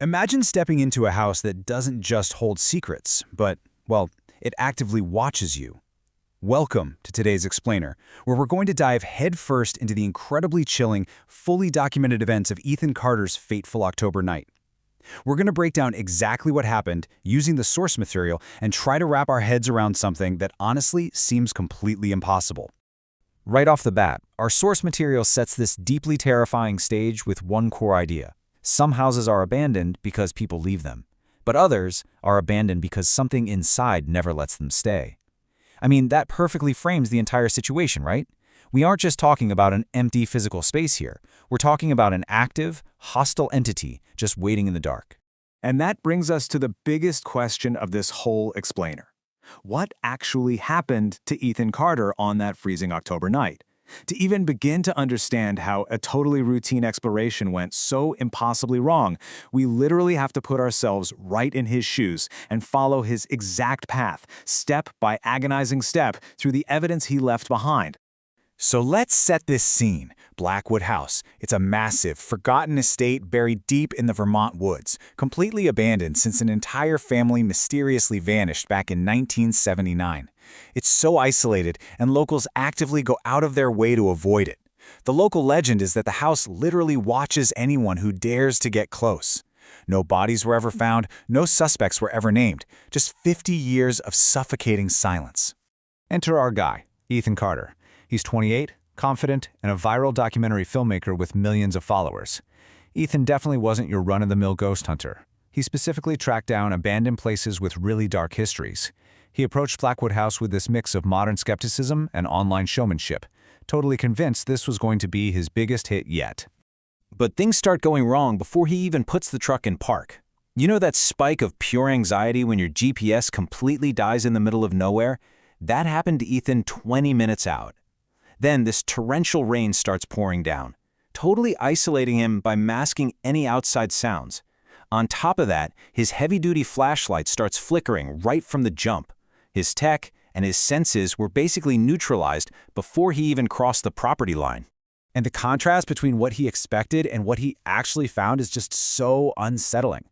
Imagine stepping into a house that doesn't just hold secrets, but, well, it actively watches you. Welcome to today's Explainer, where we're going to dive headfirst into the incredibly chilling, fully documented events of Ethan Carter's fateful October night. We're going to break down exactly what happened using the source material and try to wrap our heads around something that honestly seems completely impossible. Right off the bat, our source material sets this deeply terrifying stage with one core idea. Some houses are abandoned because people leave them, but others are abandoned because something inside never lets them stay. I mean, that perfectly frames the entire situation, right? We aren't just talking about an empty physical space here. We're talking about an active, hostile entity just waiting in the dark. And that brings us to the biggest question of this whole explainer. What actually happened to Ethan Carter on that freezing October night? To even begin to understand how a totally routine exploration went so impossibly wrong, we literally have to put ourselves right in his shoes and follow his exact path, step by agonizing step, through the evidence he left behind. So let's set this scene. Blackwood House. It's a massive, forgotten estate buried deep in the Vermont woods, completely abandoned since an entire family mysteriously vanished back in 1979. It's so isolated, and locals actively go out of their way to avoid it. The local legend is that the house literally watches anyone who dares to get close. No bodies were ever found, no suspects were ever named, just 50 years of suffocating silence. Enter our guy, Ethan Carter. He's 28, confident, and a viral documentary filmmaker with millions of followers. Ethan definitely wasn't your run-of-the-mill ghost hunter. He specifically tracked down abandoned places with really dark histories. He approached Blackwood House with this mix of modern skepticism and online showmanship, totally convinced this was going to be his biggest hit yet. But things start going wrong before he even puts the truck in park. You know that spike of pure anxiety when your GPS completely dies in the middle of nowhere? That happened to Ethan 20 minutes out. Then this torrential rain starts pouring down, totally isolating him by masking any outside sounds. On top of that, his heavy-duty flashlight starts flickering right from the jump. His tech and his senses were basically neutralized before he even crossed the property line. And the contrast between what he expected and what he actually found is just so unsettling.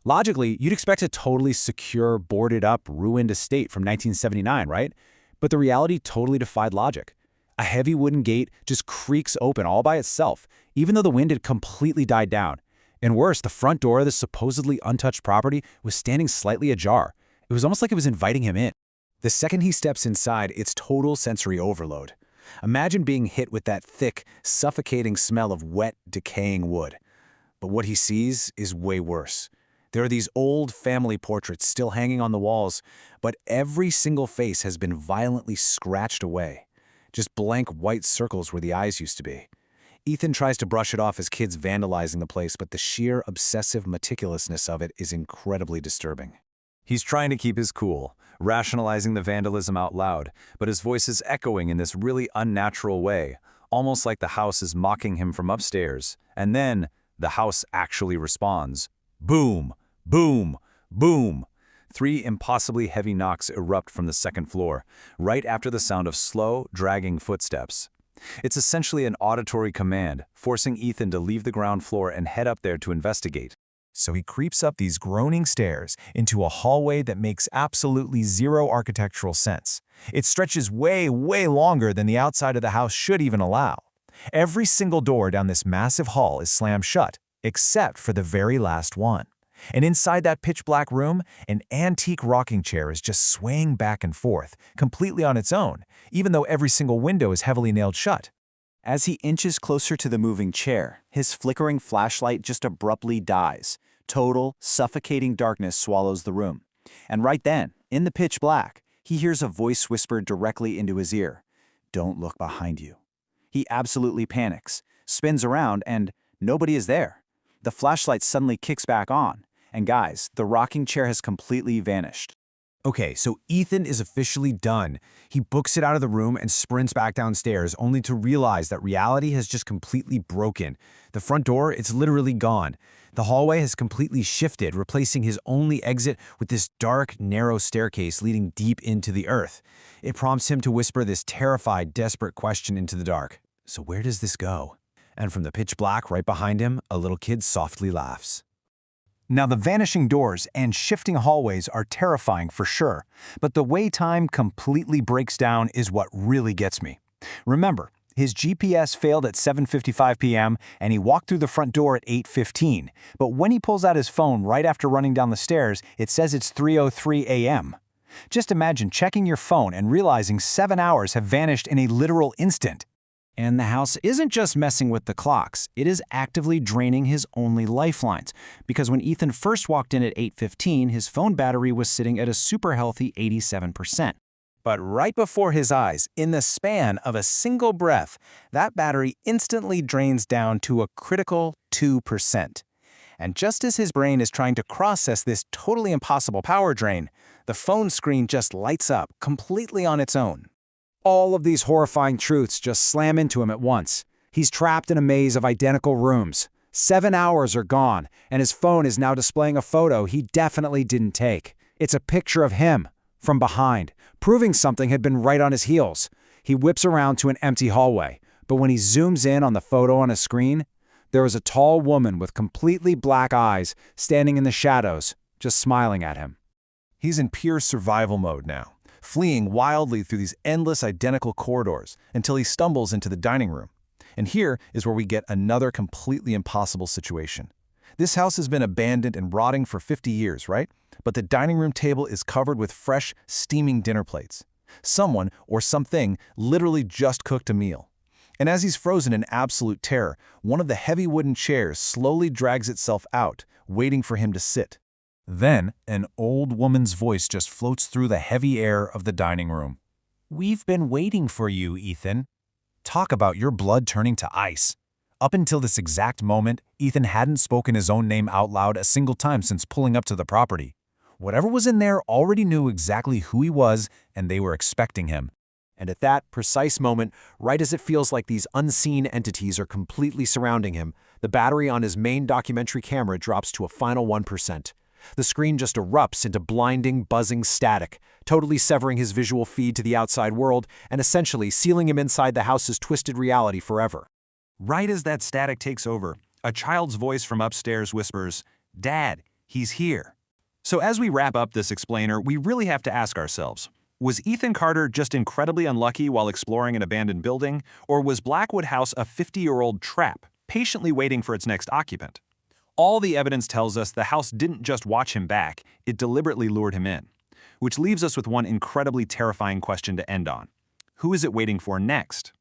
Logically, you'd expect a totally secure, boarded-up, ruined estate from 1979, right? But the reality totally defied logic. A heavy wooden gate just creaks open all by itself, even though the wind had completely died down. And worse, the front door of this supposedly untouched property was standing slightly ajar. It was almost like it was inviting him in. The second he steps inside, it's total sensory overload. Imagine being hit with that thick, suffocating smell of wet, decaying wood. But what he sees is way worse. There are these old family portraits still hanging on the walls, but every single face has been violently scratched away. Just blank white circles where the eyes used to be. Ethan tries to brush it off as kids vandalizing the place, but the sheer obsessive meticulousness of it is incredibly disturbing. He's trying to keep his cool, rationalizing the vandalism out loud, but his voice is echoing in this really unnatural way, almost like the house is mocking him from upstairs. And then, the house actually responds. Boom! Boom! Boom! 3 impossibly heavy knocks erupt from the second floor, right after the sound of slow, dragging footsteps. It's essentially an auditory command, forcing Ethan to leave the ground floor and head up there to investigate. So he creeps up these groaning stairs into a hallway that makes absolutely zero architectural sense. It stretches way, way longer than the outside of the house should even allow. Every single door down this massive hall is slammed shut, except for the very last one. And inside that pitch-black room, an antique rocking chair is just swaying back and forth, completely on its own, even though every single window is heavily nailed shut. As he inches closer to the moving chair, his flickering flashlight just abruptly dies. Total, suffocating darkness swallows the room. And right then, in the pitch black, he hears a voice whispered directly into his ear. "Don't look behind you." He absolutely panics, spins around, and nobody is there. The flashlight suddenly kicks back on. And guys, the rocking chair has completely vanished. Okay, so Ethan is officially done. He books it out of the room and sprints back downstairs, only to realize that reality has just completely broken. The front door, it's literally gone. The hallway has completely shifted, replacing his only exit with this dark, narrow staircase leading deep into the earth. It prompts him to whisper this terrified, desperate question into the dark. So where does this go? And from the pitch black right behind him, a little kid softly laughs. Now, the vanishing doors and shifting hallways are terrifying for sure, but the way time completely breaks down is what really gets me. Remember, his GPS failed at 7:55 p.m. and he walked through the front door at 8:15, but when he pulls out his phone right after running down the stairs, it says it's 3:03 a.m. Just imagine checking your phone and realizing 7 hours have vanished in a literal instant. And the house isn't just messing with the clocks, it is actively draining his only lifelines. Because when Ethan first walked in at 8:15, his phone battery was sitting at a super healthy 87%. But right before his eyes, in the span of a single breath, that battery instantly drains down to a critical 2%. And just as his brain is trying to process this totally impossible power drain, the phone screen just lights up completely on its own. All of these horrifying truths just slam into him at once. He's trapped in a maze of identical rooms. 7 hours are gone, and his phone is now displaying a photo he definitely didn't take. It's a picture of him, from behind, proving something had been right on his heels. He whips around to an empty hallway, but when he zooms in on the photo on his screen, there is a tall woman with completely black eyes standing in the shadows, just smiling at him. He's in pure survival mode now, fleeing wildly through these endless identical corridors until he stumbles into the dining room. And here is where we get another completely impossible situation. This house has been abandoned and rotting for 50 years, right? But the dining room table is covered with fresh, steaming dinner plates. Someone or something literally just cooked a meal. And as he's frozen in absolute terror, one of the heavy wooden chairs slowly drags itself out, waiting for him to sit. Then, an old woman's voice just floats through the heavy air of the dining room. We've been waiting for you, Ethan. Talk about your blood turning to ice. Up until this exact moment, Ethan hadn't spoken his own name out loud a single time since pulling up to the property. Whatever was in there already knew exactly who he was, and they were expecting him. And at that precise moment, right as it feels like these unseen entities are completely surrounding him, the battery on his main documentary camera drops to a final 1%. The screen just erupts into blinding, buzzing static, totally severing his visual feed to the outside world and essentially sealing him inside the house's twisted reality forever. Right as that static takes over, a child's voice from upstairs whispers, "Dad, he's here." So as we wrap up this explainer, we really have to ask ourselves, was Ethan Carter just incredibly unlucky while exploring an abandoned building, or was Blackwood House a 50-year-old trap, patiently waiting for its next occupant? All the evidence tells us the house didn't just watch him back, it deliberately lured him in. Which leaves us with one incredibly terrifying question to end on. Who is it waiting for next?